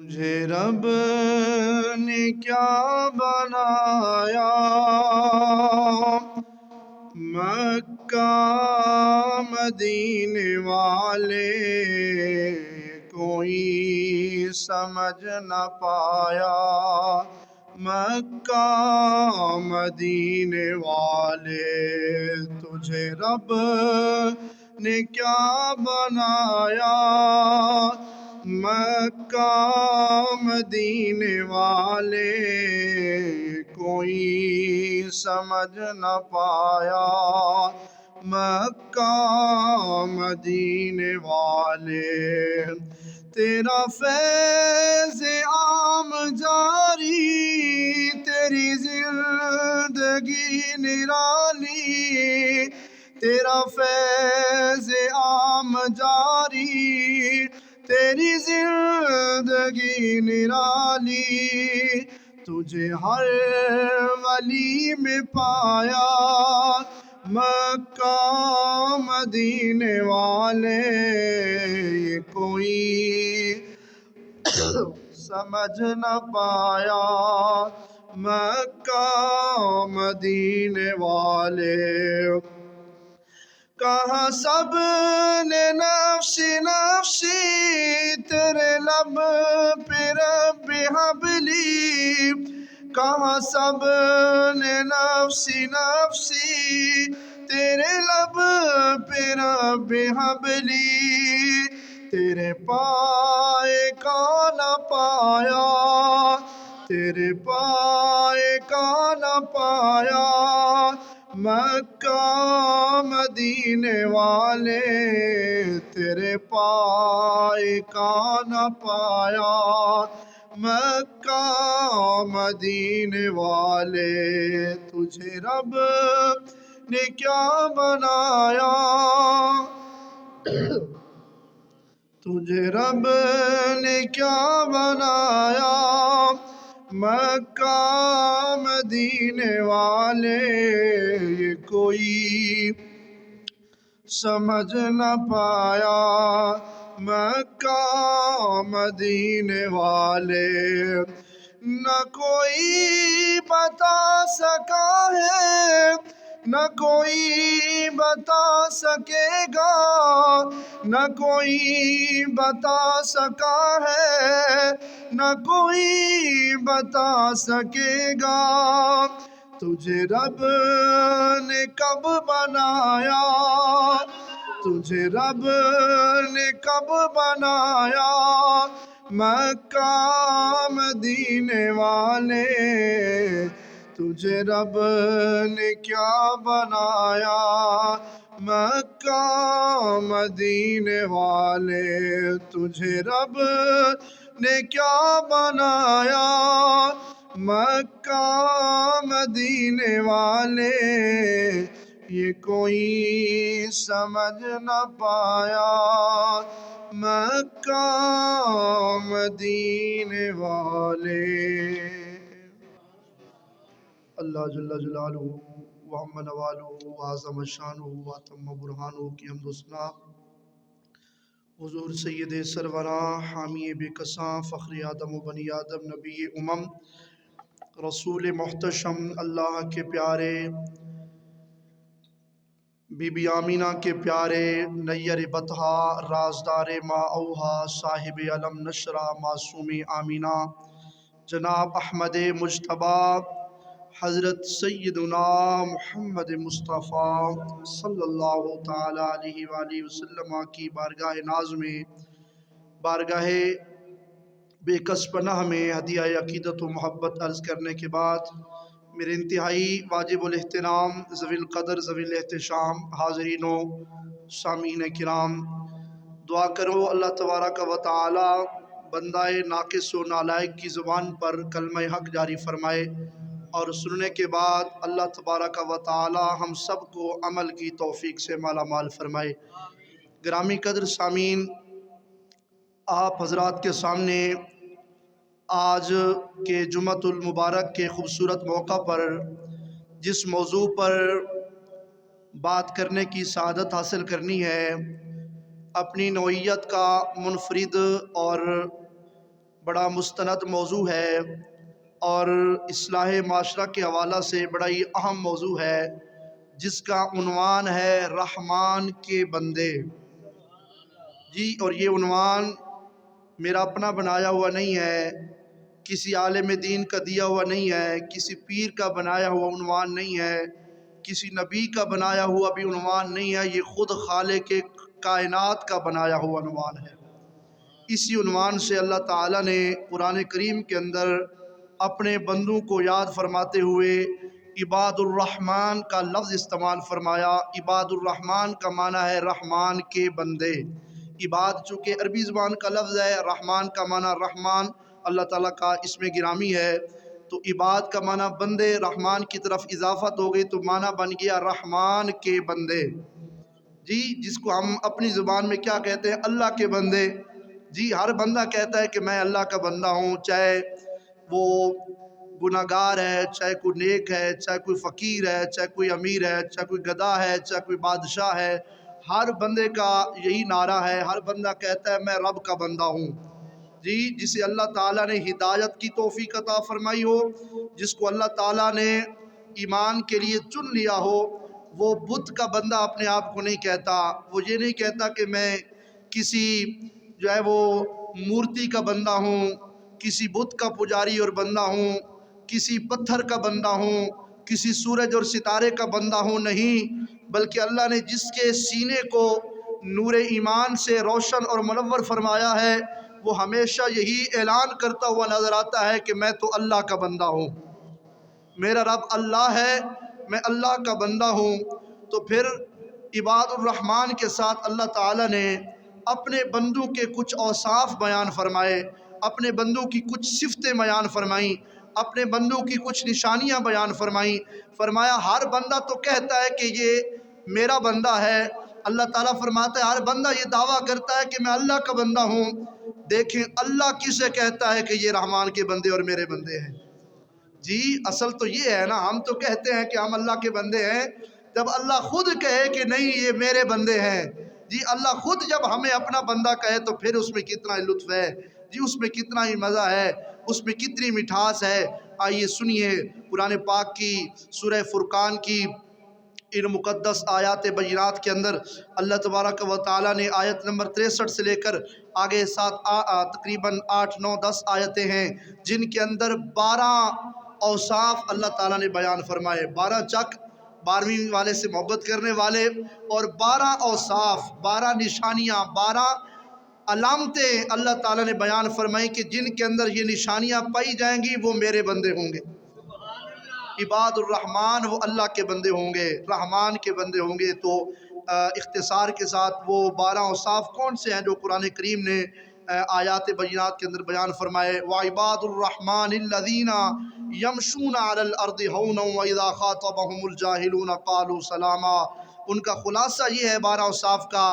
مجھے رب نے کیا بنایا، مکہ مدینے والے کوئی سمجھ نہ پایا، مکہ مدینے والے تجھے رب نے کیا بنایا، مکہ مدینے والے کوئی سمجھ نہ پایا، مکہ مدینے والے تیرا فیض عام جاری، تیری زندگی نرالی، تیرا فیض عام جاری، تیری زندگی نرالی، تجھے ہر ولی میں پایا، مکہ مدینے والے کوئی سمجھ نہ پایا، مکہ مدینے والے کہاں سب نے نفسی نفسی تیرے لب پہ رب حبلی، کہاں سب نے نفسی نفسی تیرے لب پہ رب حبلی، تیرے پائے کا نہ پایا، تیرے پائے کا نہ پایا، مکہ مدینے والے تیرے پائے کا نہ پایا، مکہ مدینے والے تجھے رب نے کیا بنایا، تجھے رب نے کیا بنایا، مکہ مدینے والے یہ کوئی سمجھ نہ پایا، مکہ مدینے والے نہ کوئی بتا سکا ہے، نہ کوئی بتا سکے گا، نہ کوئی بتا سکا ہے، نہ کوئی بتا سکے گا، تجھے رب نے کب بنایا، تجھے رب نے کب بنایا، مکہ مدینے والے تجھے رب نے کیا بنایا، مکہ مدینے والے تجھے رب نے کیا بنایا، مکہ مدینے والے یہ کوئی سمجھ نہ پایا، مکہ مدینے والے اللہ جل جلالہ وعم نوالہ وعظم شانہ واتم برہانہ کی حمد و ثنا حضور سید سروراں حامی بے کساں فخر آدم و بنی آدم نبی رسول محتشم اللہ کے پیارے، بی بی آمینہ کے پیارے، نیر بطحا رازدار ما اوہا صاحب علم نشرہ معصوم آمینہ جناب احمد مجتبی حضرت سیدنا محمد مصطفیٰ صلی اللہ تعالی علیہ وآلہ وسلم کی بارگاہ ناز میں، بارگاہ بے کس پناہ میں ہدیہ عقیدت و محبت عرض کرنے کے بعد، میرے انتہائی واجب الاحترام ذوی القدر ذوی الاحتشام حاضرین و سامعین کرام، دعا کرو اللہ تبارک و تعالی بندہ ناقص و نالائق کی زبان پر کلمہ حق جاری فرمائے، اور سننے کے بعد اللہ تبارک و تعالی ہم سب کو عمل کی توفیق سے مالا مال فرمائے۔ گرامی قدر سامعین، آپ حضرات کے سامنے آج کے جمعۃ المبارک کے خوبصورت موقع پر جس موضوع پر بات کرنے کی سعادت حاصل کرنی ہے، اپنی نوعیت کا منفرد اور بڑا مستند موضوع ہے اور اصلاح معاشرہ کے حوالہ سے بڑا ہی اہم موضوع ہے، جس کا عنوان ہے رحمان کے بندے۔ جی، اور یہ عنوان میرا اپنا بنایا ہوا نہیں ہے، کسی عالم دین کا دیا ہوا نہیں ہے، کسی پیر کا بنایا ہوا عنوان نہیں ہے، کسی نبی کا بنایا ہوا بھی عنوان نہیں ہے، یہ خود خالق کائنات کا بنایا ہوا عنوان ہے۔ اسی عنوان سے اللہ تعالیٰ نے قرآن کریم کے اندر اپنے بندوں کو یاد فرماتے ہوئے عباد الرحمن کا لفظ استعمال فرمایا۔ عباد الرحمن کا معنی ہے رحمان کے بندے۔ عباد چونکہ عربی زبان کا لفظ ہے، رحمان کا معنی رحمان اللہ تعالیٰ کا اسم گرامی ہے، تو عباد کا معنی بندے، رحمان کی طرف اضافت ہو گئی تو معنی بن گیا رحمان کے بندے۔ جی، جس کو ہم اپنی زبان میں کیا کہتے ہیں؟ اللہ کے بندے۔ جی، ہر بندہ کہتا ہے کہ میں اللہ کا بندہ ہوں، چاہے وہ گناہگار ہے، چاہے کوئی نیک ہے، چاہے کوئی فقیر ہے، چاہے کوئی امیر ہے، چاہے کوئی گدھا ہے، چاہے کوئی بادشاہ ہے، ہر بندے کا یہی نعرہ ہے، ہر بندہ کہتا ہے میں رب کا بندہ ہوں۔ جی، جسے اللہ تعالیٰ نے ہدایت کی توفیق عطا فرمائی ہو، جس کو اللہ تعالیٰ نے ایمان کے لیے چن لیا ہو، وہ بت کا بندہ اپنے آپ کو نہیں کہتا۔ وہ یہ نہیں کہتا کہ میں کسی جو ہے وہ مورتی کا بندہ ہوں، کسی بت کا پجاری اور بندہ ہوں، کسی پتھر کا بندہ ہوں، کسی سورج اور ستارے کا بندہ ہوں، نہیں، بلکہ اللہ نے جس کے سینے کو نور ایمان سے روشن اور منور فرمایا ہے، وہ ہمیشہ یہی اعلان کرتا ہوا نظر آتا ہے کہ میں تو اللہ کا بندہ ہوں، میرا رب اللہ ہے، میں اللہ کا بندہ ہوں۔ تو پھر عباد الرحمن کے ساتھ اللہ تعالیٰ نے اپنے بندوں کے کچھ اوصاف بیان فرمائے، اپنے بندوں کی کچھ صفتیں بیان فرمائیں، اپنے بندوں کی کچھ نشانیاں بیان فرمائیں۔ فرمایا ہر بندہ تو کہتا ہے کہ یہ میرا بندہ ہے، اللہ تعالیٰ فرماتا ہے ہر بندہ یہ دعویٰ کرتا ہے کہ میں اللہ کا بندہ ہوں، دیکھیں اللہ کسے کہتا ہے کہ یہ رحمان کے بندے اور میرے بندے ہیں؟ جی، اصل تو یہ ہے نا، ہم تو کہتے ہیں کہ ہم اللہ کے بندے ہیں، جب اللہ خود کہے کہ نہیں یہ میرے بندے ہیں۔ جی، اللہ خود جب ہمیں اپنا بندہ کہے تو پھر اس میں کتنا لطف ہے، جی اس میں کتنا ہی مزہ ہے، اس میں کتنی مٹھاس ہے۔ آئیے سنیے قرآن پاک کی سورہ فرقان کی ان مقدس آیات بینات کے اندر اللہ تبارک و تعالیٰ نے آیت نمبر 63 سے لے کر آگے تقریباً 8 9 10 آیتیں ہیں، جن کے اندر 12 اوصاف اللہ تعالیٰ نے بیان فرمائے، 12 چک 12ویں والے سے محبت کرنے والے، اور 12 اوصاف، 12 نشانیاں، 12 علامتیں اللہ تعالیٰ نے بیان فرمائی کہ جن کے اندر یہ نشانیاں پائی جائیں گی وہ میرے بندے ہوں گے۔ عباد الرحمن وہ اللہ کے بندے ہوں گے، رحمان کے بندے ہوں گے۔ تو اختصار کے ساتھ وہ 12 اوصاف کون سے ہیں جو قرآن کریم نے آیات بینات کے اندر بیان فرمائے؟ وَعِبَادُ الرَّحْمَنِ الَّذِينَ يَمْشُونَ عَلَى الْأَرْضِ هَوْنًا وَإِذَا خَاطَبَهُمُ الْجَاهِلُونَ قَالُوا سَلَامًا۔ ان کا خلاصہ یہ ہے 12 اوصاف کا۔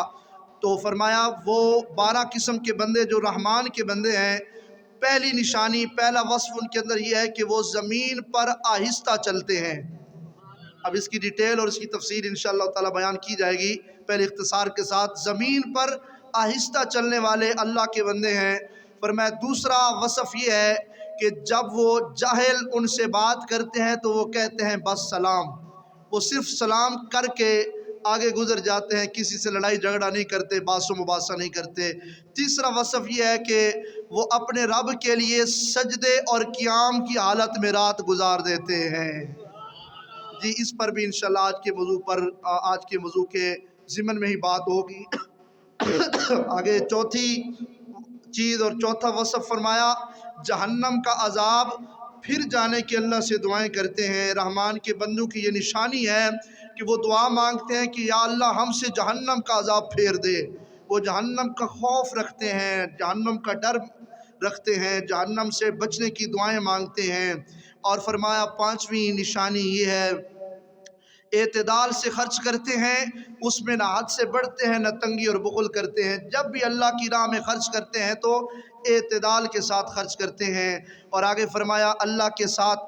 تو فرمایا وہ 12 قسم کے بندے جو رحمان کے بندے ہیں، پہلی نشانی، پہلا وصف ان کے اندر یہ ہے کہ وہ زمین پر آہستہ چلتے ہیں۔ اب اس کی ڈیٹیل اور اس کی تفسیر انشاءاللہ تعالی بیان کی جائے گی، پہلے اختصار کے ساتھ زمین پر آہستہ چلنے والے اللہ کے بندے ہیں۔ فرمایا دوسرا وصف یہ ہے کہ جب وہ جاہل ان سے بات کرتے ہیں تو وہ کہتے ہیں بس سلام، وہ صرف سلام کر کے آگے گزر جاتے ہیں، کسی سے لڑائی جھگڑا نہیں کرتے، باس و مباحثہ نہیں کرتے۔ تیسرا وصف یہ ہے کہ وہ اپنے رب کے لیے سجدے اور قیام کی حالت میں رات گزار دیتے ہیں۔ جی، اس پر بھی انشاءاللہ آج کے موضوع کے ضمن میں ہی بات ہوگی۔ آگے چوتھی چیز اور چوتھا وصف فرمایا جہنم کا عذاب پھر جانے کے اللہ سے دعائیں کرتے ہیں۔ رحمان کے بندوں کی یہ نشانی ہے کہ وہ دعا مانگتے ہیں کہ یا اللہ ہم سے جہنم کا عذاب پھیر دے۔ وہ جہنم کا خوف رکھتے ہیں، جہنم کا ڈر رکھتے ہیں، جہنم سے بچنے کی دعائیں مانگتے ہیں۔ اور فرمایا پانچویں نشانی یہ ہے اعتدال سے خرچ کرتے ہیں، اس میں نہ حد سے بڑھتے ہیں نہ تنگی اور بخل کرتے ہیں۔ جب بھی اللہ کی راہ میں خرچ کرتے ہیں تو اعتدال کے ساتھ خرچ کرتے ہیں۔ اور آگے فرمایا اللہ کے ساتھ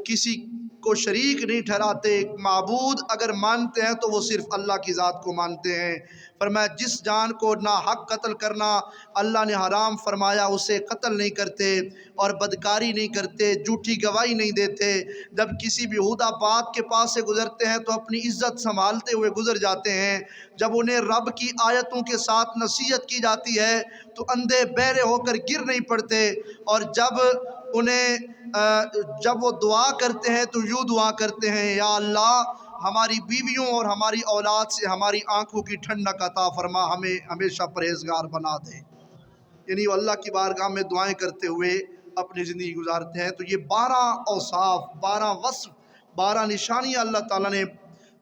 کسی کو شریک نہیں ٹھہراتے، معبود اگر مانتے ہیں تو وہ صرف اللہ کی ذات کو مانتے ہیں۔ فرمایا جس جان کو ناحق قتل کرنا اللہ نے حرام فرمایا اسے قتل نہیں کرتے، اور بدکاری نہیں کرتے، جھوٹی گواہی نہیں دیتے، جب کسی بیہودہ بات کے پاس سے گزرتے ہیں تو اپنی عزت سنبھالتے ہوئے گزر جاتے ہیں، جب انہیں رب کی آیتوں کے ساتھ نصیحت کی جاتی ہے تو اندھے بہرے ہو کر گر نہیں پڑتے، اور جب وہ دعا کرتے ہیں تو یوں دعا کرتے ہیں، یا اللہ ہماری بیویوں اور ہماری اولاد سے ہماری آنکھوں کی ٹھنڈک عطا فرما، ہمیں ہمیشہ پرہیزگار بنا دے۔ یعنی وہ اللہ کی بارگاہ میں دعائیں کرتے ہوئے اپنی زندگی گزارتے ہیں۔ تو یہ 12 اوصاف، 12 وصف، 12 نشانیاں اللہ تعالیٰ نے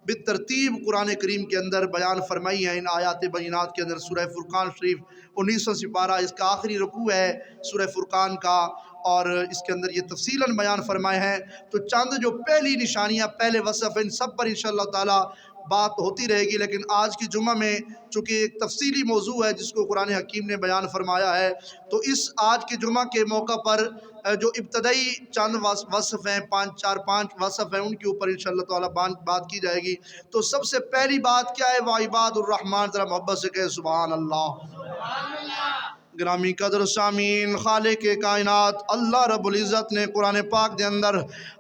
بالترتیب قرآن کریم کے اندر بیان فرمائی ہیں۔ ان آیات بینات کے اندر سورہ فرقان شریف 19 سپارہ اس کا آخری رکوع ہے سورہ فرقان کا، اور اس کے اندر یہ تفصیلاً بیان فرمائے ہیں۔ تو چند جو پہلی نشانیاں، پہلے وصف، ان سب پر انشاءاللہ تعالیٰ بات ہوتی رہے گی، لیکن آج کی جمعہ میں چونکہ ایک تفصیلی موضوع ہے جس کو قرآن حکیم نے بیان فرمایا ہے، تو اس آج کے جمعہ کے موقع پر جو ابتدائی چند وصف ہیں، 5 وصف ہیں، ان کے اوپر انشاءاللہ تعالیٰ بات کی جائے گی۔ تو سب سے پہلی بات کیا ہے؟ وعباد الرحمن، ذرا محبت سے کہے سبحان اللہ۔ گرامی قدر سامعین، خالق کائنات اللہ رب العزت نے قرآن پاک دے اندر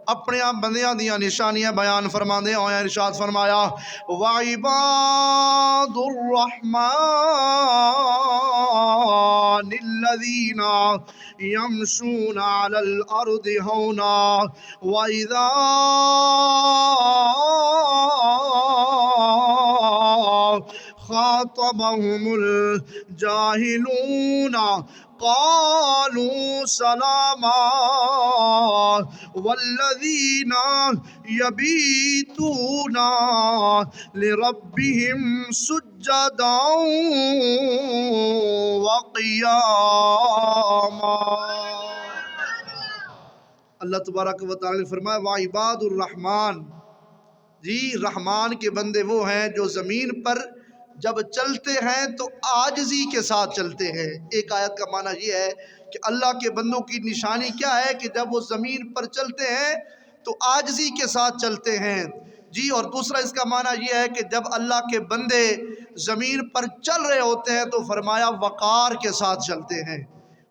اپنے بندیاں دیاں نشانیاں بیان فرما دے ہوئے، ارشاد فرمایا وعباد الرحمن الذین یمشون علی الارض ہونا وَإِذَا خاطبهم الجاهلون قالوا سلاما والذین یبیتون لربهم سجدا وقیاما۔ اللہ تبارک و تعالی نے فرمایا وعباد الرحمن، جی رحمان کے بندے وہ ہیں جو زمین پر جب چلتے ہیں تو عاجزی کے ساتھ چلتے ہیں۔ ایک آیت کا معنی یہ ہے کہ اللہ کے بندوں کی نشانی کیا ہے کہ جب وہ زمین پر چلتے ہیں تو عاجزی کے ساتھ چلتے ہیں، جی۔ اور دوسرا اس کا معنی یہ ہے کہ جب اللہ کے بندے زمین پر چل رہے ہوتے ہیں تو فرمایا وقار کے ساتھ چلتے ہیں،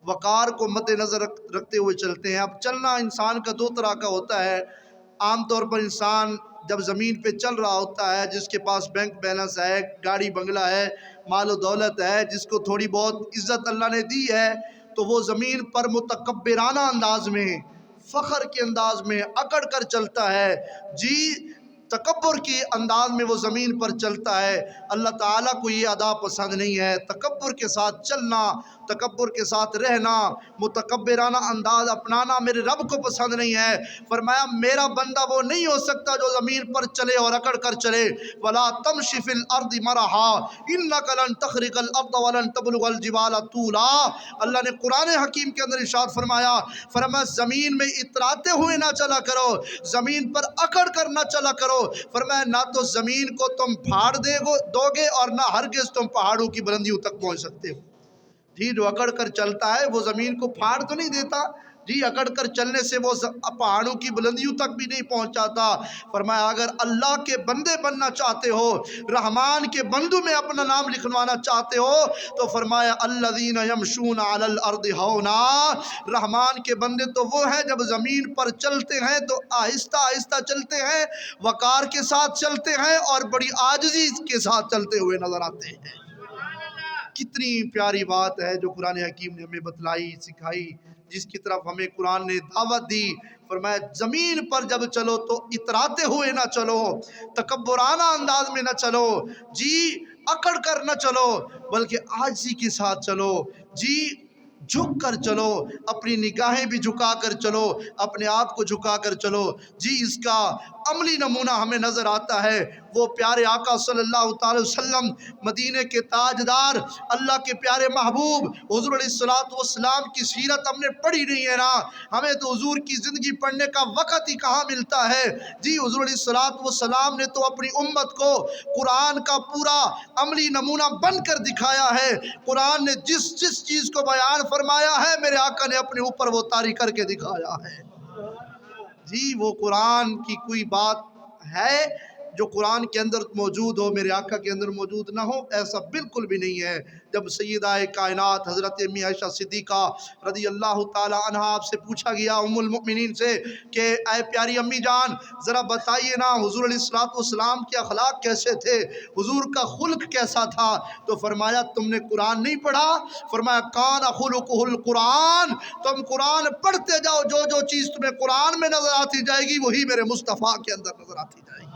وقار کو مد نظر رکھتے ہوئے چلتے ہیں۔ اب چلنا انسان کا 2 طرح کا ہوتا ہے۔ عام طور پر انسان جب زمین پہ چل رہا ہوتا ہے، جس کے پاس بینک بیلنس ہے، گاڑی بنگلہ ہے، مال و دولت ہے، جس کو تھوڑی بہت عزت اللہ نے دی ہے، تو وہ زمین پر متکبرانہ انداز میں، فخر کے انداز میں اکڑ کر چلتا ہے، جی تکبر کی انداز میں وہ زمین پر چلتا ہے۔ اللہ تعالیٰ کو یہ ادا پسند نہیں ہے، تکبر کے ساتھ چلنا، تکبر کے ساتھ رہنا، متکبرانہ انداز اپنانا میرے رب کو پسند نہیں ہے۔ فرمایا میرا بندہ وہ نہیں ہو سکتا جو زمین پر چلے اور اکڑ کر چلے۔ وَلَا تَمْشِ فِي الْأَرْضِ مَرَحًا إِنَّكَ لَن تَخْرِقَ الْأَرْضَ وَلَن تَبْلُغَ الْجِبَالَ طُولًا۔ اللہ نے قرآن حکیم کے اندر ارشاد فرمایا زمین میں اتراتے ہوئے نہ چلا کرو، زمین پر اکڑ کر نہ چلا کرو۔ فرمایا نہ تو زمین کو تم پھاڑ دو گے اور نہ ہرگز تم پہاڑوں کی بلندیوں تک پہنچ سکتے ہو۔ جی جو اکڑ کر چلتا ہے وہ زمین کو پھاڑ تو نہیں دیتا، جی اکڑ کر چلنے سے وہ پہاڑوں کی بلندیوں تک بھی نہیں پہنچاتا۔ فرمایا اگر اللہ کے بندے بننا چاہتے ہو، رحمان کے بندوں میں اپنا نام لکھوانا چاہتے ہو، تو فرمایا الذین یمشون علی الارض ہونا، رحمان کے بندے تو وہ ہیں جب زمین پر چلتے ہیں تو آہستہ آہستہ چلتے ہیں، وقار کے ساتھ چلتے ہیں اور بڑی عاجزی کے ساتھ چلتے ہوئے نظر آتے ہیں۔ کتنی پیاری بات ہے جو قرآن حکیم نے ہمیں بتلائی، سکھائی، جس کی طرف ہمیں قرآن نے دعوت دی۔ فرمایا زمین پر جب چلو تو اتراتے ہوئے نہ چلو، تکبرانہ انداز میں نہ چلو، جی اکڑ کر نہ چلو، بلکہ عاجزی کے ساتھ چلو، جی جھک کر چلو، اپنی نگاہیں بھی جھکا کر چلو، اپنے آپ کو جھکا کر چلو۔ جی اس کا عملی نمونہ ہمیں نظر آتا ہے وہ پیارے آقا صلی اللہ تعالی وسلم، مدینے کے تاجدار، اللہ کے پیارے محبوب حضور علیہ السلام کی سیرت ہم نے پڑھی نہیں ہے نا، ہمیں تو حضور کی زندگی پڑھنے کا وقت ہی کہاں ملتا ہے۔ جی حضور علیہ السلام نے تو اپنی امت کو قرآن کا پورا عملی نمونہ بن کر دکھایا ہے۔ قرآن نے جس چیز کو بیان فرمایا ہے میرے آقا نے اپنے اوپر وہ طاری کر کے دکھایا ہے۔ جی وہ قرآن کی کوئی بات ہے جو قرآن کے اندر موجود ہو میرے آقا کے اندر موجود نہ ہو؟ ایسا بالکل بھی نہیں ہے۔ جب سیدہ کائنات حضرت امی عائشہ صدیقہ رضی اللہ تعالی عنہ آپ سے پوچھا گیا ام المؤمنین سے کہ اے پیاری امی جان ذرا بتائیے نا حضور علیہ الصلوۃ والسلام کے اخلاق کیسے تھے، حضور کا خلق کیسا تھا؟ تو فرمایا تم نے قرآن نہیں پڑھا؟ فرمایا کان خلقہ القرآن، تم قرآن پڑھتے جاؤ، جو جو چیز تمہیں قرآن میں نظر آتی جائے گی وہی میرے مصطفیٰ کے اندر نظر آتی جائے گی۔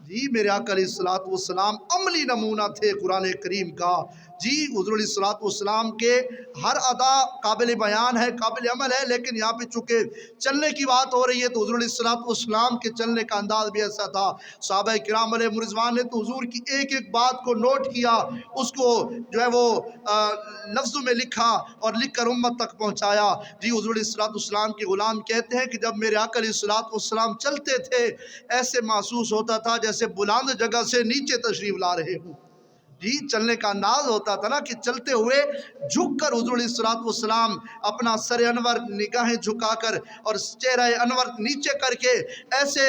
جی میرے آقا علیہ الصلوۃ والسلام عملی نمونہ تھے قرآن کریم کا۔ جی حضور علیہ الصلوۃ والسلام کے ہر ادا قابل بیان ہے، قابل عمل ہے، لیکن یہاں پہ چونکہ چلنے کی بات ہو رہی ہے تو حضور علیہ الصلوۃ والسلام کے چلنے کا انداز بھی ایسا تھا۔ صحابہ کرام علیہ رضوان نے تو حضور کی ایک ایک بات کو نوٹ کیا، اس کو جو ہے وہ لفظوں میں لکھا اور لکھ کر امت تک پہنچایا۔ جی حضور علیہ الصلوۃ والسلام کے غلام کہتے ہیں کہ جب میرے آقا علیہ الصلوۃ والسلام چلتے تھے ایسے محسوس ہوتا تھا جیسے بلند جگہ سے نیچے تشریف لا رہے ہوں۔ جی چلنے کا انداز ہوتا تھا نا کہ چلتے ہوئے جھک کر حضور علیہ الصلوۃ والسلام اپنا سر انور نگاہیں جھکا کر اور چہرہ انور نیچے کر کے ایسے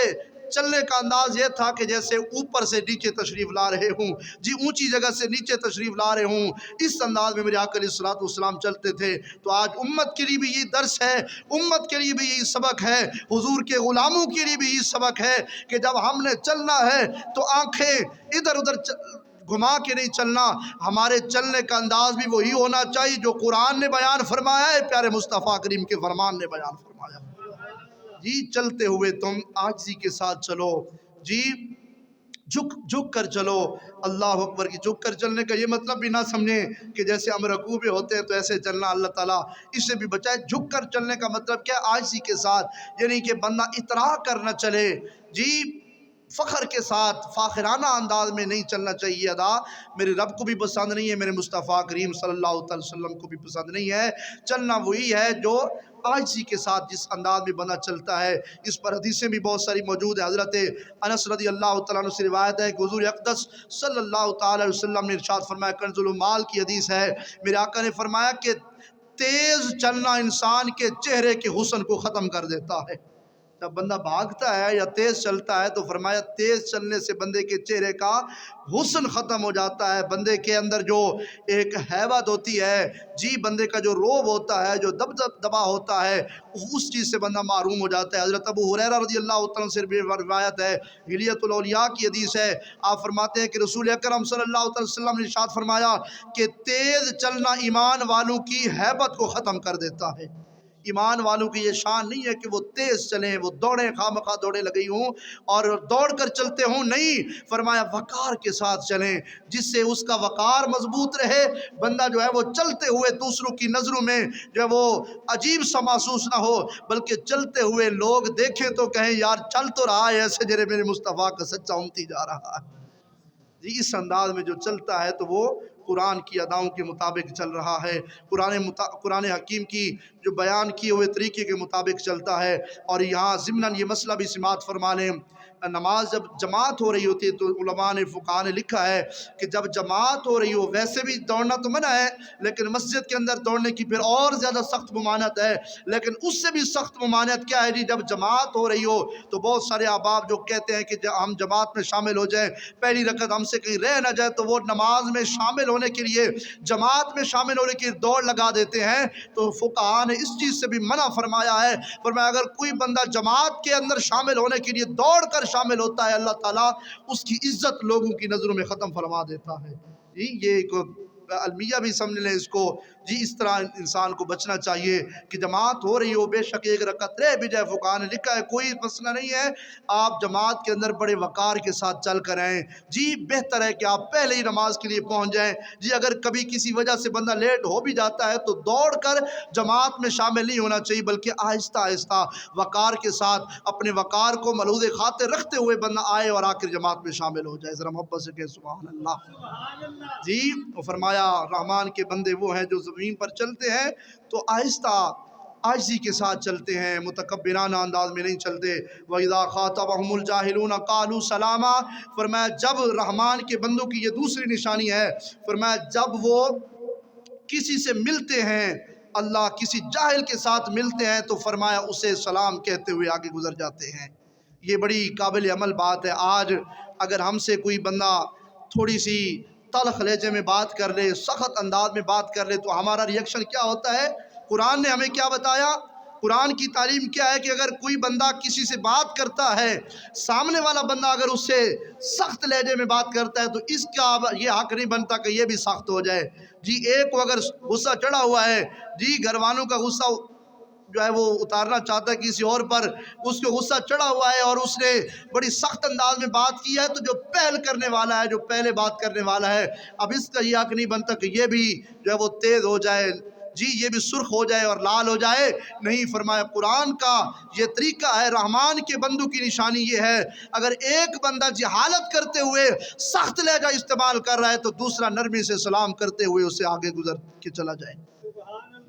چلنے کا انداز یہ تھا کہ جیسے اوپر سے نیچے تشریف لا رہے ہوں، جی اونچی جگہ سے نیچے تشریف لا رہے ہوں، اس انداز میں میرے آقا علیہ الصلوۃ والسلام چلتے تھے۔ تو آج امت کے لیے بھی یہ درس ہے، امت کے لیے بھی یہ سبق ہے، حضور کے غلاموں کے لیے بھی یہ سبق ہے کہ جب ہم نے چلنا ہے تو آنکھیں ادھر ادھر گھما کے نہیں چلنا، ہمارے چلنے کا انداز بھی وہی ہونا چاہیے جو قرآن نے بیان فرمایا ہے، پیارے مصطفیٰ کریم کے فرمان نے بیان فرمایا۔ جی چلتے ہوئے تم عاجزی کے ساتھ چلو، جی جھک کر چلو، اللہ اکبر کی جھک کر چلنے کا یہ مطلب بھی نہ سمجھیں کہ جیسے ہم رکوع پہ ہوتے ہیں تو ایسے چلنا، اللہ تعالیٰ اس سے بھی بچائے۔ جھک کر چلنے کا مطلب کیا؟ عاجزی کے ساتھ، یعنی کہ بندہ اطراء کر نہ چلے، جی فخر کے ساتھ فاخرانہ انداز میں نہیں چلنا چاہیے۔ ادا میرے رب کو بھی پسند نہیں ہے، میرے مصطفیٰ کریم صلی اللہ علیہ وسلم کو بھی پسند نہیں ہے۔ چلنا وہی ہے جو عاجزی کے ساتھ جس انداز میں بندہ چلتا ہے۔ اس پر حدیثیں بھی بہت ساری موجود ہیں۔ حضرت انس رضی اللہ تعالیٰ عنہ سے روایت ہے کہ حضور اقدس صلی اللہ تعالیٰ علیہ وسلم نے ارشاد فرمایا، کنز المال کی حدیث ہے، میرے آقا نے فرمایا کہ تیز چلنا انسان کے چہرے کے حسن کو ختم کر دیتا ہے۔ جب بندہ بھاگتا ہے یا تیز چلتا ہے تو فرمایا تیز چلنے سے بندے کے چہرے کا حسن ختم ہو جاتا ہے، بندے کے اندر جو ایک ہیبت ہوتی ہے، جی بندے کا جو روب ہوتا ہے، جو دبا ہوتا ہے، اس چیز سے بندہ محروم ہو جاتا ہے۔ حضرت ابو ہریرہ رضی اللہ عنہ سے روایت ہے، حلیۃ الاولیاء کی حدیث ہے، آپ فرماتے ہیں کہ رسول اکرم صلی اللہ علیہ وسلم نے ارشاد فرمایا کہ تیز چلنا ایمان والوں کی ہیبت کو ختم کر دیتا ہے۔ ایمان والوں کی یہ شان نہیں ہے کہ وہ تیز چلیں، وہ دوڑیں، خواہ دوڑیں لگئی ہوں اور دوڑ کر چلتے ہوں، نہیں، فرمایا وقار کے ساتھ چلیں، جس سے اس کا وقار مضبوط رہے، بندہ جو ہے وہ چلتے ہوئے دوسروں کی نظروں میں جو ہے وہ عجیب سا محسوس نہ ہو، بلکہ چلتے ہوئے لوگ دیکھیں تو کہیں یار چل تو رہا ہے ایسے جرے میرے مصطفیٰ کا سچا امتی جا رہا ہے۔ جی اس انداز میں جو چلتا ہے تو وہ قرآن کی اداؤں کے مطابق چل رہا ہے، قرآن حکیم کی جو بیان کیے ہوئے طریقے کے مطابق چلتا ہے۔ اور یہاں ضمناً یہ مسئلہ بھی سماعت فرما لیں، نماز جب جماعت ہو رہی ہوتی ہے تو علماء نے فقہاء نے لکھا ہے کہ جب جماعت ہو رہی ہو، ویسے بھی دوڑنا تو منع ہے لیکن مسجد کے اندر دوڑنے کی پھر اور زیادہ سخت ممانعت ہے، لیکن اس سے بھی سخت ممانعت کیا ہے جی؟ جب جماعت ہو رہی ہو تو بہت سارے احباب جو کہتے ہیں کہ ہم جماعت میں شامل ہو جائیں، پہلی رکعت ہم سے کہیں رہ نہ جائے، تو وہ نماز میں شامل ہونے کے لیے، جماعت میں شامل ہونے کی دوڑ لگا دیتے ہیں۔ تو فقہاء نے اس چیز سے بھی منع فرمایا ہے، فرمایا اگر کوئی بندہ جماعت کے اندر شامل ہونے کے لیے دوڑ کر شامل ہوتا ہے، اللہ تعالیٰ اس کی عزت لوگوں کی نظروں میں ختم فرما دیتا ہے۔ جی یہ ایک المیہ بھی سمجھ لیں اس کو، جی اس طرح انسان کو بچنا چاہیے کہ جماعت ہو رہی ہو، بے شک ایک رکعت رہ بھی جائے، فقہاء نے لکھا ہے کوئی مسئلہ نہیں ہے، آپ جماعت کے اندر بڑے وقار کے ساتھ چل کر آئیں۔ جی بہتر ہے کہ آپ پہلے ہی نماز کے لیے پہنچ جائیں۔ جی اگر کبھی کسی وجہ سے بندہ لیٹ ہو بھی جاتا ہے تو دوڑ کر جماعت میں شامل نہیں ہونا چاہیے، بلکہ آہستہ آہستہ وقار کے ساتھ اپنے وقار کو ملحوظ خاطر رکھتے ہوئے بندہ آئے اور آخر جماعت میں شامل ہو جائے۔ ذرا محبت سے کہیں سبحان اللہ۔ جی وہ فرمایا رحمان کے بندے وہ ہیں جو زمین پر چلتے ہیں تو آہستہ عاجزی کے ساتھ چلتے ہیں، متکبرانہ انداز میں نہیں چلتے۔ وَإِذَا خَاطَبَهُمُ الْجَاهِلُونَ قَالُوا سَلَامًا، فرمایا جب رحمان کے بندوں کی یہ دوسری نشانی ہے، فرمایا جب وہ کسی سے ملتے ہیں اللہ کسی جاہل کے ساتھ ملتے ہیں تو فرمایا اسے سلام کہتے ہوئے آگے گزر جاتے ہیں۔ یہ بڑی قابل عمل بات ہے۔ آج اگر ہم سے کوئی بندہ تھوڑی سی تلخ لہجے میں بات کر لے، سخت انداز میں بات کر لے، تو ہمارا ریئیکشن کیا ہوتا ہے؟ قرآن نے ہمیں کیا بتایا؟ قرآن کی تعلیم کیا ہے کہ اگر کوئی بندہ کسی سے بات کرتا ہے، سامنے والا بندہ اگر اس سے سخت لہجے میں بات کرتا ہے تو اس کا یہ حق نہیں بنتا کہ یہ بھی سخت ہو جائے۔ جی ایک کو اگر غصہ چڑھا ہوا ہے، جی گھر والوں کا غصہ جو ہے وہ اتارنا چاہتا ہے کسی اور پر، اس کو غصہ چڑھا ہوا ہے اور اس نے بڑی سخت انداز میں بات کی ہے، تو جو پہل کرنے والا ہے، جو پہلے بات کرنے والا ہے، اب اس کا یہ حق نہیں بنتا کہ یہ بھی جو ہے وہ تیز ہو جائے، جی یہ بھی سرخ ہو جائے اور لال ہو جائے۔ نہیں، فرمایا قرآن کا یہ طریقہ ہے، رحمان کے بندوں کی نشانی یہ ہے، اگر ایک بندہ جہالت کرتے ہوئے سخت لہجہ استعمال کر رہا ہے تو دوسرا نرمی سے سلام کرتے ہوئے اسے آگے گزر کے چلا جائے،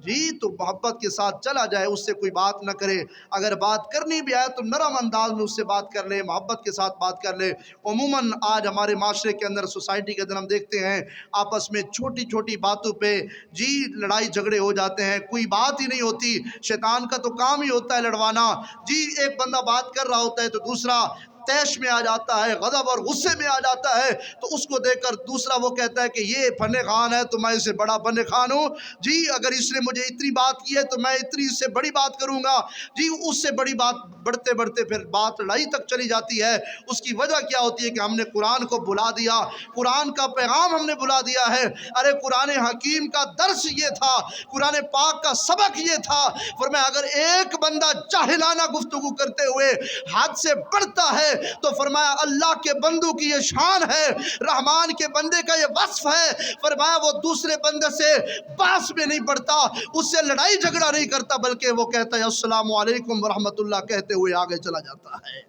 جی تو محبت کے ساتھ چلا جائے، اس سے کوئی بات نہ کرے، اگر بات کرنی بھی آئے تو نرم انداز میں اس سے بات کر لے، محبت کے ساتھ بات کر لے۔ عموماً آج ہمارے معاشرے کے اندر، سوسائٹی کے اندر ہم دیکھتے ہیں آپس میں چھوٹی چھوٹی باتوں پہ جی لڑائی جھگڑے ہو جاتے ہیں، کوئی بات ہی نہیں ہوتی، شیطان کا تو کام ہی ہوتا ہے لڑوانا۔ جی ایک بندہ بات کر رہا ہوتا ہے تو دوسرا طیش میں آ جاتا ہے، غضب اور غصے میں آ جاتا ہے، تو اس کو دیکھ کر دوسرا وہ کہتا ہے کہ یہ فن خان ہے تو میں اسے بڑا فن خان ہوں، جی اگر اس نے مجھے اتنی بات کی ہے تو میں اتنی اس سے بڑی بات کروں گا، جی اس سے بڑی بات بڑھتے بڑھتے پھر بات لڑائی تک چلی جاتی ہے۔ اس کی وجہ کیا ہوتی ہے کہ ہم نے قرآن کو بھلا دیا، قرآن کا پیغام ہم نے بھلا دیا ہے۔ ارے قرآن حکیم کا درس یہ تھا، قرآن پاک کا سبق یہ تھا، فرمایا اگر ایک بندہ جاہلانہ گفتگو کرتے ہوئے حد سے بڑھتا ہے تو فرمایا اللہ کے بندوں کی یہ شان ہے، رحمان کے بندے کا یہ وصف ہے، فرمایا وہ دوسرے بندے سے باس میں نہیں پڑتا، اس سے لڑائی جھگڑا نہیں کرتا، بلکہ وہ کہتا ہے السلام علیکم ورحمۃ اللہ کہتے ہوئے آگے چلا جاتا ہے۔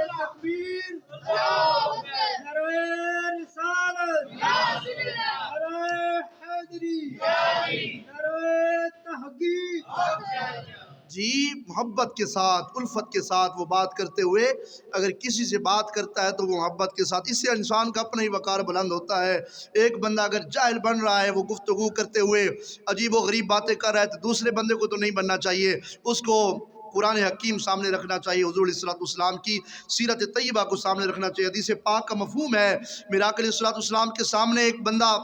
تکبیر، نعرہ رسالت، نعرہ حیدری، نعرہ تحقیق۔ جی محبت کے ساتھ، الفت کے ساتھ وہ بات کرتے ہوئے اگر کسی سے بات کرتا ہے تو وہ محبت کے ساتھ، اس سے انسان کا اپنا ہی وقار بلند ہوتا ہے۔ ایک بندہ اگر جاہل بن رہا ہے، وہ گفتگو کرتے ہوئے عجیب و غریب باتیں کر رہا ہے، تو دوسرے بندے کو تو نہیں بننا چاہیے، اس کو قرآن حکیم سامنے رکھنا چاہیے، حضور علیہ السلام کی سیرت طیبہ کو سامنے رکھنا چاہیے۔ حدیث پاک کا مفہوم ہے، میرے آقا علیہ السلام کے سامنے ایک بندہ،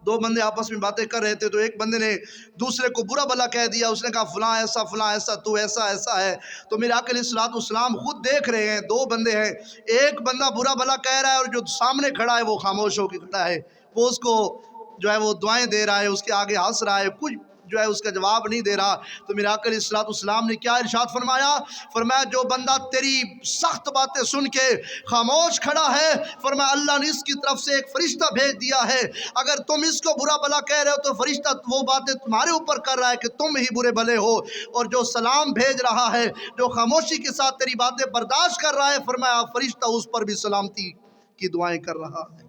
دو بندے آپس میں باتیں کر رہے تھے، تو ایک بندے نے دوسرے کو برا بھلا کہہ دیا، اس نے کہا فلاں ایسا تو ایسا ہے، تو میرے آقا علیہ السلام خود دیکھ رہے ہیں، دو بندے ہیں، ایک بندہ برا بھلا کہہ رہا ہے اور جو سامنے کھڑا ہے وہ خاموش ہو کے کھڑا ہے، وہ اس کو جو ہے وہ دعائیں دے رہا ہے، اس کے آگے ہنس رہا ہے، کچھ جو ہے اس کا جواب نہیں دے رہا۔ تو میرے آقا علیہ السلام نے کیا ارشاد فرمایا؟ فرمایا جو بندہ تیری سخت باتیں سن کے خاموش کھڑا ہے، فرمایا اللہ نے اس کی طرف سے ایک فرشتہ بھیج دیا ہے، اگر تم اس کو برا بھلا کہہ رہے ہو تو فرشتہ وہ باتیں تمہارے اوپر کر رہا ہے کہ تم ہی برے بھلے ہو، اور جو سلام بھیج رہا ہے، جو خاموشی کے ساتھ تیری باتیں برداشت کر رہا ہے، فرمایا فرشتہ اس پر بھی سلامتی کی دعائیں کر رہا ہے۔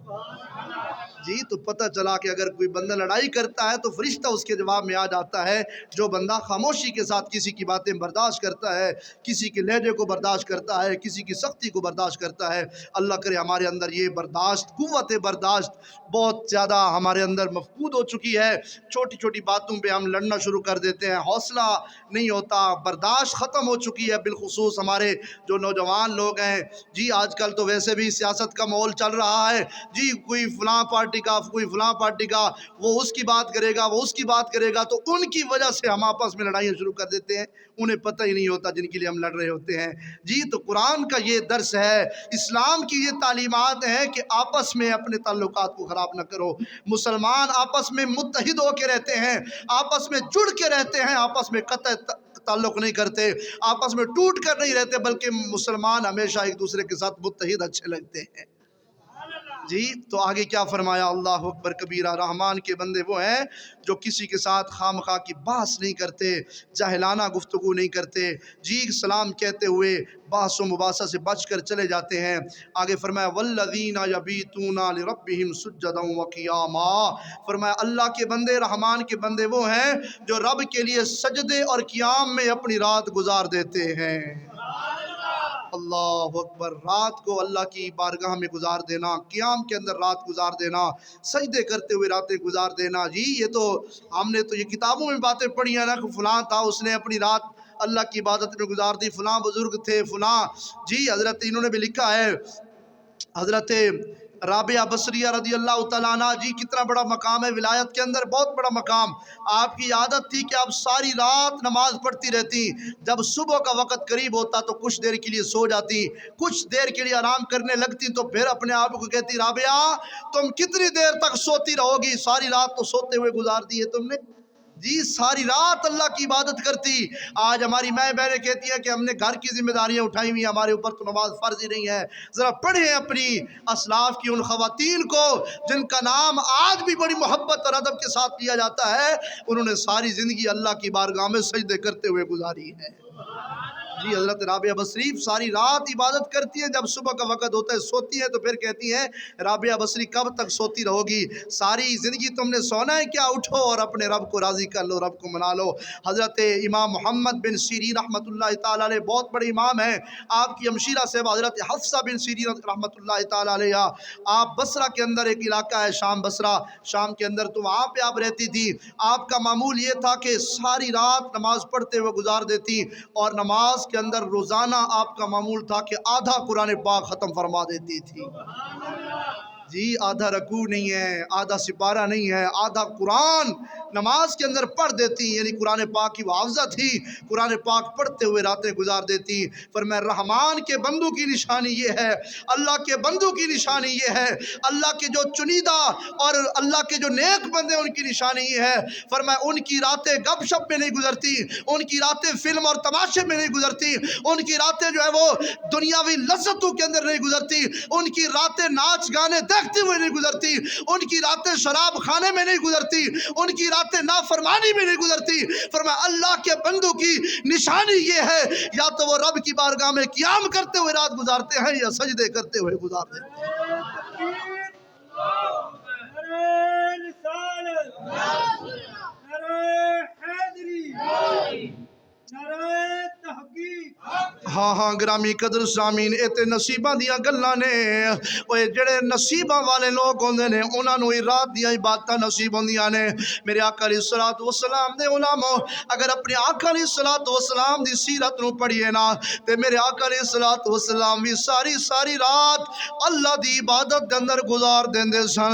جی تو پتہ چلا کہ اگر کوئی بندہ لڑائی کرتا ہے تو فرشتہ اس کے جواب میں آ جاتا ہے، جو بندہ خاموشی کے ساتھ کسی کی باتیں برداشت کرتا ہے، کسی کے لہجے کو برداشت کرتا ہے، کسی کی سختی کو برداشت کرتا ہے، اللہ کرے ہمارے اندر یہ برداشت، قوت برداشت بہت زیادہ ہمارے اندر مفقود ہو چکی ہے۔ چھوٹی چھوٹی باتوں پہ ہم لڑنا شروع کر دیتے ہیں، حوصلہ نہیں ہوتا، برداشت ختم ہو چکی ہے، بالخصوص ہمارے جو نوجوان لوگ ہیں۔ جی آج کل تو ویسے بھی سیاست کا ماحول چل رہا ہے، جی کوئی فلاں پارٹی کا، کوئی فلاں پارٹی کا، وہ اس کی بات کرے گا، وہ اس کی بات کرے گا، تو ان کی وجہ سے ہم آپس میں لڑائیاں شروع کر دیتے ہیں، انہیں پتہ ہی نہیں ہوتا جن کے لیے ہم لڑ رہے ہوتے ہیں۔ جی تو قرآن کا یہ درس ہے، اسلام کی یہ تعلیمات ہیں کہ آپس میں اپنے تعلقات کو خراب نہ کرو۔ مسلمان آپس میں متحد ہو کے رہتے ہیں، آپس میں جڑ کے رہتے ہیں، آپس میں قطع تعلق نہیں کرتے، آپس میں ٹوٹ کر نہیں رہتے، بلکہ مسلمان ہمیشہ ایک دوسرے کے ساتھ متحد اچھے لگتے ہیں۔ جی تو آگے کیا فرمایا؟ اللہ اکبر کبیرہ، رحمان کے بندے وہ ہیں جو کسی کے ساتھ خام خواہ کی بحث نہیں کرتے، جاہلانہ گفتگو نہیں کرتے، جی سلام کہتے ہوئے بحث و مباحثہ سے بچ کر چلے جاتے ہیں۔ آگے فرمایا والذین یبیتون لربہم سجدا وقیاما، فرمایا اللہ کے بندے، رحمان کے بندے وہ ہیں جو رب کے لیے سجدے اور قیام میں اپنی رات گزار دیتے ہیں۔ اللہ اکبر. رات کو اللہ کی بارگاہ میں گزار دینا، قیام کے اندر رات گزار دینا، سجدے کرتے ہوئے راتیں گزار دینا. جی یہ تو ہم نے تو یہ کتابوں میں باتیں پڑھی ہیں نا کہ فلاں تھا اس نے اپنی رات اللہ کی عبادت میں گزار دی، فلاں بزرگ تھے فلاں. جی حضرت انہوں نے بھی لکھا ہے حضرت رابعہ بصریہ رضی اللہ تعالیٰ عنہ. جی کتنا بڑا مقام ہے ولایت کے اندر، بہت بڑا مقام. آپ کی عادت تھی کہ آپ ساری رات نماز پڑھتی رہتی، جب صبح کا وقت قریب ہوتا تو کچھ دیر کے لیے سو جاتی، کچھ دیر کے لیے آرام کرنے لگتی، تو پھر اپنے آپ کو کہتی رابعہ تم کتنی دیر تک سوتی رہو گی، ساری رات تو سوتے ہوئے گزار دی ہے تم نے. جی ساری رات اللہ کی عبادت کرتی. آج ہماری مائیں بہنیں کہتی ہیں کہ ہم نے گھر کی ذمہ داریاں اٹھائی ہوئی ہیں، ہمارے اوپر تو نماز فرض ہی نہیں ہے. ذرا پڑھیں اپنی اسلاف کی ان خواتین کو جن کا نام آج بھی بڑی محبت اور ادب کے ساتھ لیا جاتا ہے. انہوں نے ساری زندگی اللہ کی بارگاہ میں سجدے کرتے ہوئے گزاری ہے. جی حضرت رابعہ بصری ساری رات عبادت کرتی ہیں، جب صبح کا وقت ہوتا ہے سوتی ہیں، تو پھر کہتی ہیں رابعہ بصری کب تک سوتی رہو گی، ساری زندگی تم نے سونا ہے کیا، اٹھو اور اپنے رب کو راضی کر لو، رب کو منا لو. حضرت امام محمد بن سیرین رحمۃ اللہ تعالیٰ علیہ بہت بڑے امام ہیں. آپ کی ہمشیرہ صاحب حضرت حفصہ بن سیرین رحمۃ اللہ تعالیٰ علیہ، آپ بصرہ کے اندر ایک علاقہ ہے شام، بصرہ شام کے اندر، تو وہاں پہ آپ رہتی تھی. آپ کا معمول یہ تھا کہ ساری رات نماز پڑھتے ہوئے گزار دیتی، اور نماز کے اندر روزانہ آپ کا معمول تھا کہ آدھا قرآن پاک ختم فرما دیتی تھی. جی آدھا رکوع نہیں ہے، آدھا سپارہ نہیں ہے، آدھا قرآن نماز کے اندر پڑھ دیتی. یعنی قرآن پاک کی حافظہ تھی، قرآن پاک پڑھتے ہوئے راتیں گزار دیتی. فرمایا رحمان کے بندوں کی نشانی یہ ہے، اللہ کے بندوں کی نشانی یہ ہے، اللہ کے جو چنیدہ اور اللہ کے جو نیک بندے ان کی نشانی یہ ہے. فرمایا ان کی راتیں گپ شپ میں نہیں گزرتی، ان کی راتیں فلم اور تماشے میں نہیں گزرتی، ان کی راتیں جو ہے وہ دنیاوی لذتوں کے اندر نہیں گزرتی، ان کی راتیں ناچ گانے دیکھتے ہوئے نہیں گزرتی، ان کی راتیں شراب خانے میں نہیں گزرتی، ان کی راتیں نافرمانی میں نہیں گزرتی. فرمایا اللہ کے بندوں کی نشانی یہ ہے، یا تو وہ رب کی بارگاہ میں قیام کرتے ہوئے رات گزارتے ہیں یا سجدے کرتے ہوئے گزارتے ہیں. نعرہ رسالت، نعرہ حیدری، نعرہ تحقیق. ہاں گرامی قدر سامین اتے نصیباں دیاں گلاں نے، اوے جڑے نصیباں والے لوگ ہوندے نے انہاں نوں ہی رات دیاں عبادتاں نصیب ہوندیاں نے. میرے آقا علیہ الصلوۃ والسلام دے غلامو، اگر اپنے آقا علیہ الصلوۃ والسلام دی سیرت نوں پڑھیے نا تے میرے آقا علیہ الصلوۃ والسلام بھی ساری رات اللہ دی عبادت دے اندر گزار دیندے سن.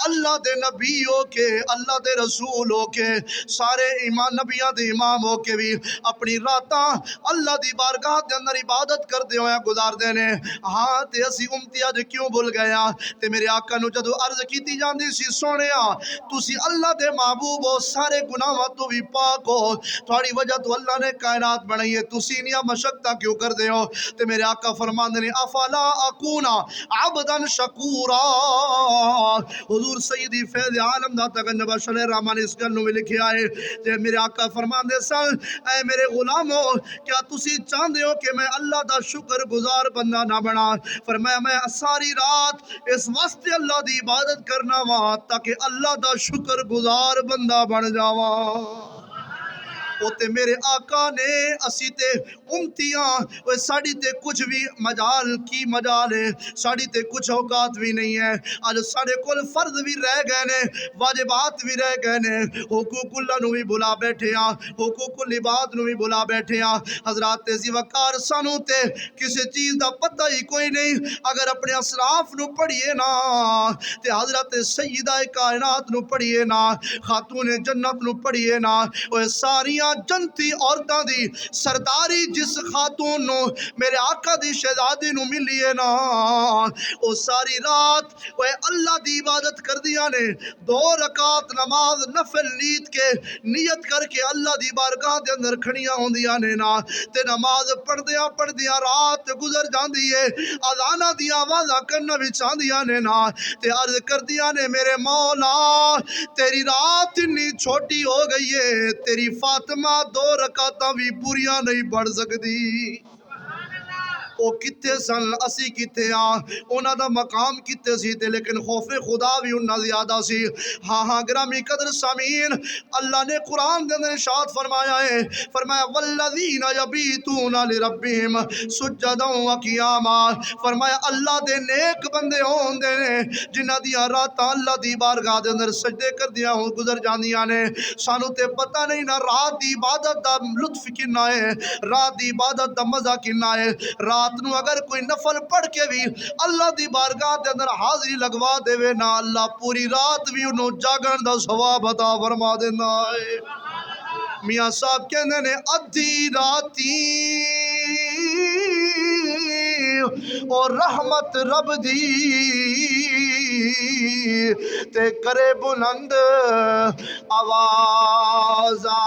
اللہ دے نبی ہو کے، اللہ دے رسول ہو کے، سارے ایمان نبیاں دے امام ہو کے بھی اپنی راتاں اللہ دی بارگاہ دے اندر عبادت کردے ہوئے گزار دے نے. ہاں تے اسی امتی اج کیوں بھول گئے ہاں؟ تے میرے آقا نو جدو عرض کیتی جاندی سی سونیا تسی اللہ دے محبوب ہو، سارے گناہاں تو بھی پاک ہو، تھوڑی وجہ تو اللہ نے کائنات بنائی ہے، تسی انہاں مشقتاں کیوں کر دے ہو؟ تے میرے آقا فرماندے نے افلا اکونا عبدا شکورا. حضور سیدی فیض عالم داتا گنج بخش علیہ الرحمن اس گل نو لکھیا ہے تے میرے آقا فرماندے سن اے میرے غلامو کیا تسی چاہندے ہو کہ میں اللہ دا شکر گزار بندہ نہ بنا؟ فرمایا میں ساری رات اس واسطے اللہ دی عبادت کرنا وا تاکہ اللہ دا شکر گزار بندہ بن جاواں. اوتے میرے آقا نے اسی تے امتیاں وہ ساڑی تے کچھ بھی مجال کی مجال ہے، ساڑی تے کچھ اوقات بھی نہیں ہے. آج ساڑے کل فرض بھی رہ گئے نے، واجبات بھی رہ گئے نے، حقوق اللہ نو بھی بلا بیٹھے ہاں، حقوق العباد نو بھی بلا بیٹھے ہاں. حضرات تیزی وقار سانو تے کسی چیز دا پتہ ہی کوئی نہیں. اگر اپنے اسلاف نو پڑھیے نا تے حضرت سیدہ کائنات نو پڑھیے نا، خاتون جنت نو پڑھیے نا، وہ ساریاں جنتی عورتاں دی سرداری جس خاتون نو میرے آقا دی شہزادی نو ملیے نا، وہ ساری رات وہ اللہ دی عبادت کر دیا نے. 2 رکعت نماز نفل نیت کے نیت کر کے اللہ دی بارگاہ دے اندر کھڑیاں ہوندیاں نے نا، تے نماز پڑھ دیاں رات گزر جاندی ہے، اذاناں دی آوازاں کرنا بھی چاندیاں نے نا، تے عرض کر دیا نے میرے مولا تیری رات اتنی چھوٹی ہو گئی ہے، تیری فاطمہ 2 رکعتاں بھی پوریاں نہیں پڑھ سکتی. وہ کتے سن اسی کتے ہاں انہاں دا مقام کتے سی تے لیکن خوف خدا بھی انہاں زیادہ سی ہاں ہاں گرامی قدر سامعین اللہ نے قرآن دے اندر ارشاد فرمایا ہے فرمایا والذین یبیتون لربہم سجدا و قیاما فرمایا اللہ دے نیک بندے ہون دے نے جنہاں دیاں راتاں اللہ دی بارگاہ دے اندر سجدے کر دیاں ہو گزر جاندیاں نے سانو تے پتہ نہیں نہ رات دی عبادت دا لطف کنا ہے رات دی عبادت دا مزہ کنا ہے رات نو اگر کوئی نفل پڑھ کے بھی اللہ دی بارگاہ دے اندر حاضری لگوا دے وے نا اللہ پوری رات بھی انہوں جاگن دا ثواب عطا فرما دینا ہے میاں صاحب کہنے نے ادھی راتی اور رحمت رب دی تے کرے بلند آواز